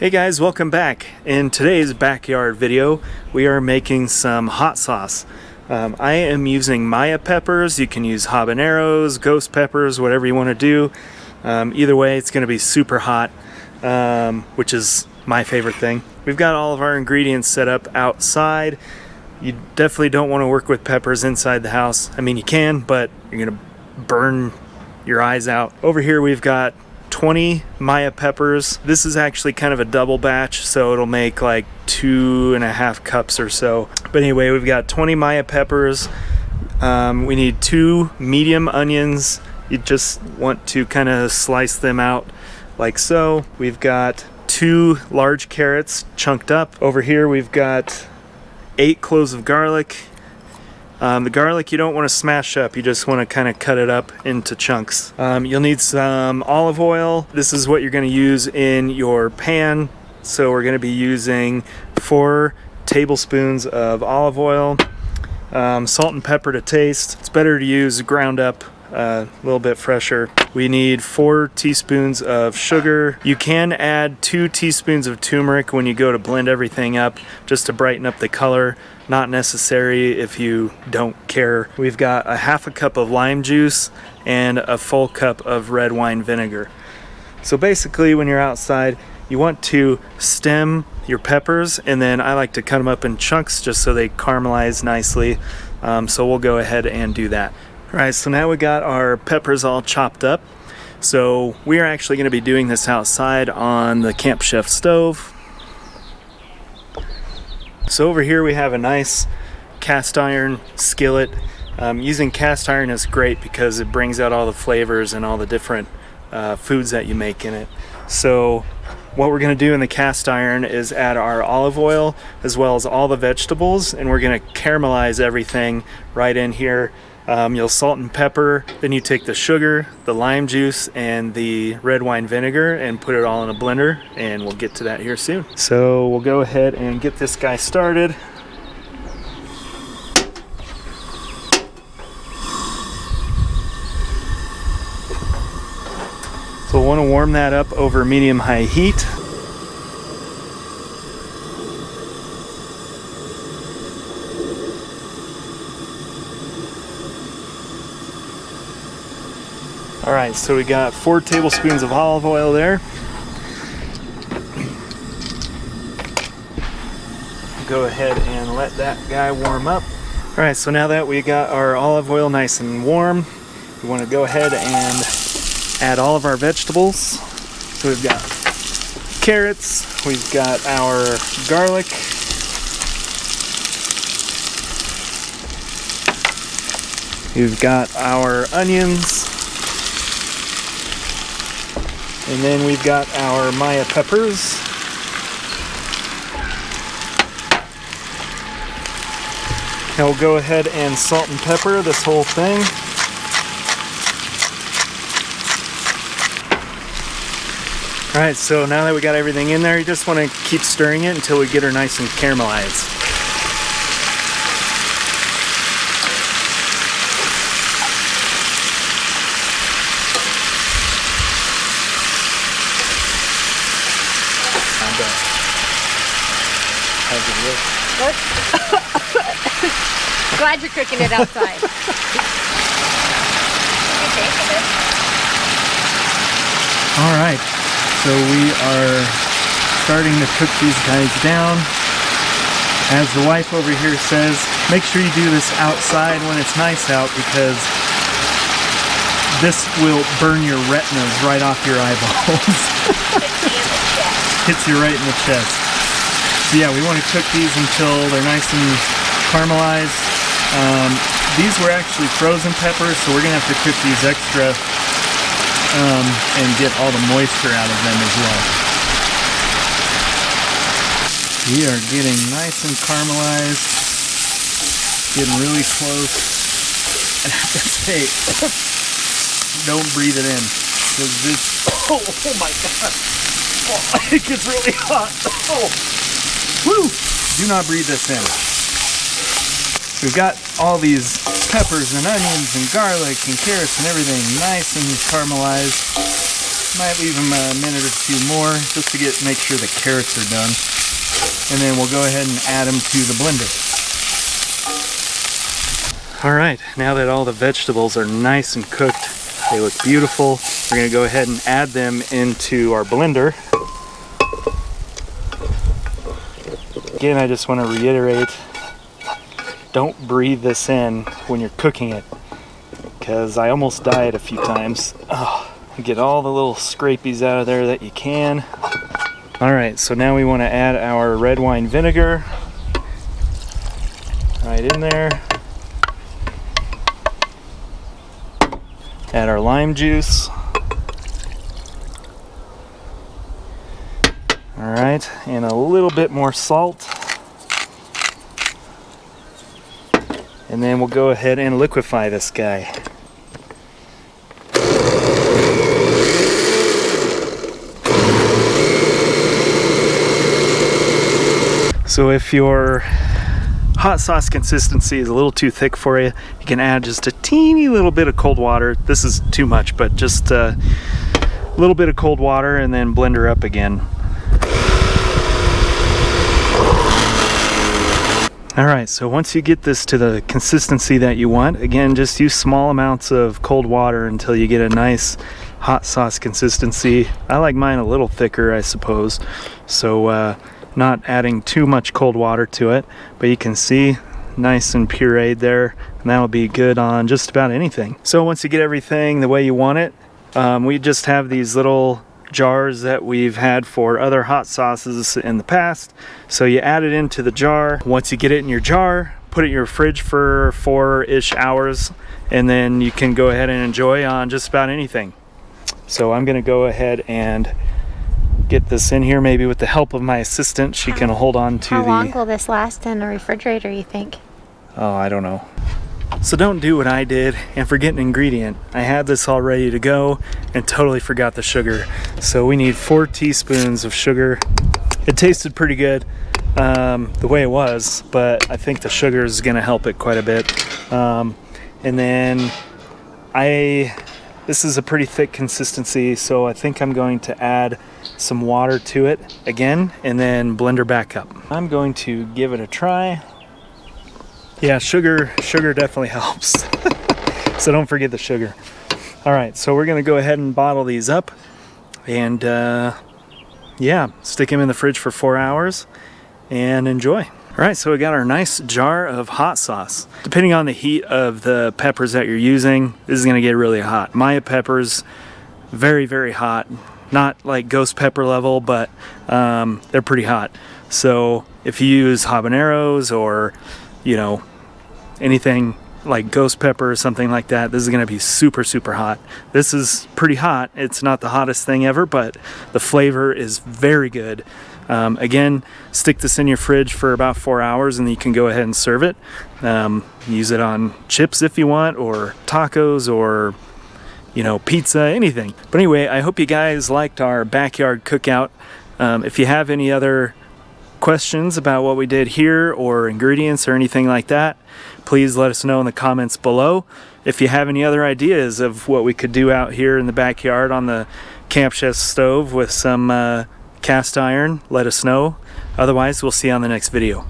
Hey guys, welcome back. In today's backyard video, we are making some hot sauce. I am using Maya peppers. You can use habaneros, ghost peppers, whatever you want to do. Either way, it's going to be super hot, which is my favorite thing. We've got all of our ingredients set up outside. You definitely don't want to work with peppers inside the house. I mean, you can, but you're going to burn your eyes out. Over here, we've got 20 Maya peppers. This is actually kind of a double batch, so it'll make like 2.5 cups or so. But anyway, we've got 20 Maya peppers. We need 2 medium onions. You just want to kind of slice them out like so. We've got 2 large carrots chunked up. Over here we've got 8 cloves of garlic. The garlic you don't want to smash up, you just want to kind of cut it up into chunks. You'll need some olive oil. This is what you're going to use in your pan. So we're going to be using 4 tablespoons of olive oil, salt and pepper to taste. It's better to use ground up, a little bit fresher. We need 4 teaspoons of sugar. You can add 2 teaspoons of turmeric when you go to blend everything up, just to brighten up the color. Not necessary if you don't care. We've got a half a cup of lime juice and a full cup of red wine vinegar. So basically, when you're outside, you want to stem your peppers, and then I like to cut them up in chunks just so they caramelize nicely. So we'll go ahead and do that. All right, so now we got our peppers all chopped up. So we are actually going to be doing this outside on the Camp Chef stove. So over here we have a nice cast iron skillet. Using cast iron is great because it brings out all the flavors and all the different foods that you make in it. So what we're going to do in the cast iron is add our olive oil as well as all the vegetables, and we're going to caramelize everything right in here. You'll salt and pepper, then you take the sugar, the lime juice, and the red wine vinegar and put it all in a blender, and we'll get to that here soon. So we'll go ahead and get this guy started. So we'll want to warm that up over medium-high heat. All right, so we got 4 tablespoons of olive oil there. Go ahead and let that guy warm up. All right, so now that we got our olive oil nice and warm, we want to go ahead and add all of our vegetables. So we've got carrots, we've got our garlic, we've got our onions, and then we've got our Maya peppers. Now we'll go ahead and salt and pepper this whole thing. Alright, so now that we got everything in there, you just want to keep stirring it until we get her nice and caramelized. Glad you're cooking it outside. All right, so we are starting to cook these guys down. As the wife over here says, make sure you do this outside when it's nice out, because this will burn your retinas right off your eyeballs. Hits you right in the chest. So yeah, we want to cook these until they're nice and caramelized. These were actually frozen peppers, so we're going to have to cook these extra and get all the moisture out of them as well. We are getting nice and caramelized, getting really close. And I have to say, don't breathe it in, because this, oh my god, oh, it gets really hot. Oh, woo! Do not breathe this in. We've got all these peppers and onions and garlic and carrots and everything nice and caramelized. Might leave them a minute or two more just to make sure the carrots are done. And then we'll go ahead and add them to the blender. All right, now that all the vegetables are nice and cooked, they look beautiful, we're gonna go ahead and add them into our blender. Again, I just want to reiterate, don't breathe this in when you're cooking it, because I almost died a few times. Oh, get all the little scrapies out of there that you can. All right, so now we want to add our red wine vinegar right in there. Add our lime juice. All right, and a little bit more salt. And then we'll go ahead and liquefy this guy. So if your hot sauce consistency is a little too thick for you, you can add just a teeny little bit of cold water. This is too much, but just a little bit of cold water and then blend her up again. Alright, so once you get this to the consistency that you want, again, just use small amounts of cold water until you get a nice hot sauce consistency. I like mine a little thicker, I suppose, so not adding too much cold water to it, but you can see nice and pureed there, and that'll be good on just about anything. So once you get everything the way you want it, we just have these little jars that we've had for other hot sauces in the past. So you add it into the jar. Once you get it in your jar, put it in your fridge for 4-ish hours, and then you can go ahead and enjoy on just about anything. So I'm gonna go ahead and get this in here, maybe with the help of my assistant. She can hold on to How long will this last in the refrigerator, you think? Oh, I don't know. So don't do what I did and forget an ingredient. I had this all ready to go and totally forgot the sugar. So we need 4 teaspoons of sugar. It tasted pretty good the way it was, but I think the sugar is gonna help it quite a bit. And then this is a pretty thick consistency, so I think I'm going to add some water to it again and then blend her back up. I'm going to give it a try. Yeah, sugar definitely helps. So don't forget the sugar. All right, so we're gonna go ahead and bottle these up and yeah, stick them in the fridge for 4 hours and enjoy. All right, so we got our nice jar of hot sauce. Depending on the heat of the peppers that you're using, this is gonna get really hot. Maya peppers, very, very hot. Not like ghost pepper level, but they're pretty hot. So if you use habaneros or, you know, anything like ghost pepper or something like that, this is going to be super, super hot. This is pretty hot. It's not the hottest thing ever, but the flavor is very good. Again, stick this in your fridge for about 4 hours and you can go ahead and serve it. Use it on chips if you want, or tacos, or you know, pizza, anything. But anyway, I hope you guys liked our backyard cookout. If you have any other questions about what we did here or ingredients or anything like that, please let us know in the comments below. If you have any other ideas of what we could do out here in the backyard on the Camp Chef stove with some cast iron, let us know. Otherwise, we'll see you on the next video.